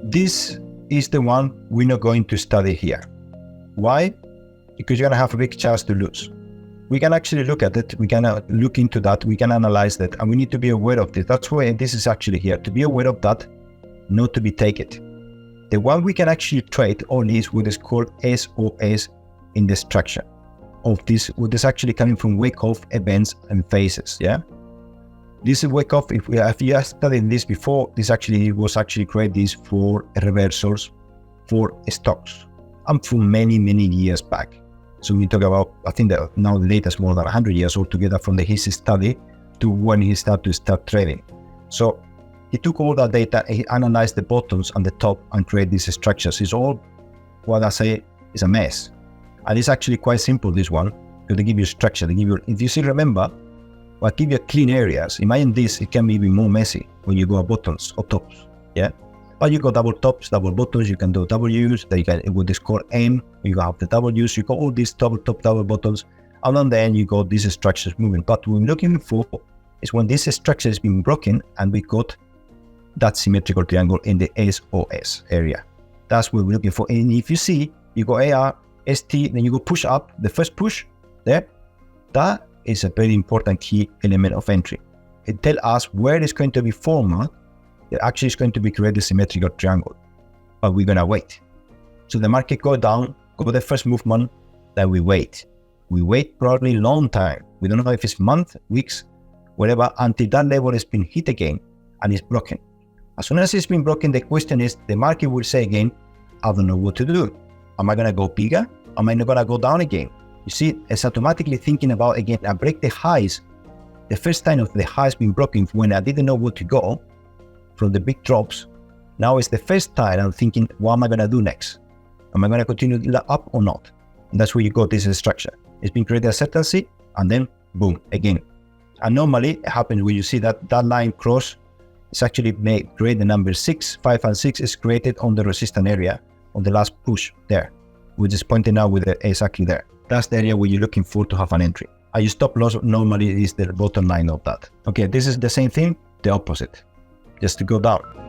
This is the one we're not going to study here. Why? Because you're going to have a big chance to lose. We can actually look at it, we can look into that, we can analyze that, and we need to be aware of this. That's why this is actually here, to be aware of that, not to be take it. The one we can actually trade only is what is called SOS in the structure of this, what is actually coming from wake-off events and phases, yeah? This is wake-off, if you have studied this before, this actually was created for reversals for stocks, and for many, many years back. So we talk about, I think that now the data is more than 100 years altogether from his study to when he started trading. So he took all that data, he analyzed the bottoms and the top and created these structures. It's all, what I say, is a mess. And it's actually quite simple, this one, because they give you structure. They give you, if you still remember, well, give you clean areas. Imagine this, it can be even more messy when you go bottoms or tops, yeah? But you got double tops, double bottoms, you can do W's, then you can, what is called M, you have the W's, you got all these double top, double bottoms, and then you got these structures moving. But what we're looking for is when this structure has been broken and we got that symmetrical triangle in the SOS area. That's what we're looking for. And if you see, you go AR, ST, then you go push up, the first push there, that is a very important key element of entry. It tells us where it's going to be formed. It actually is going to be created a symmetrical triangle, but we're going to wait. So the market go down, go the first movement, then we wait. We wait probably a long time. We don't know if it's months, weeks, whatever, until that level has been hit again and it's broken. As soon as it's been broken, the question is, the market will say again, I don't know what to do. Am I going to go bigger? Am I not going to go down again? You see, it's automatically thinking about, again, I break the highs. The first time of the highs being broken when I didn't know where to go from the big drops. Now it's the first time I'm thinking, what am I going to do next? Am I going to continue up or not? And that's where you got this structure. It's been created a certainty, and then boom, again. And normally it happens when you see that line cross, it's actually create the number 6, 5 and 6 is created on the resistance area on the last push there, which is pointing out with exactly there. That's the area where you're looking for to have an entry. And your stop loss normally is the bottom line of that. Okay, this is the same thing, the opposite, just to go down.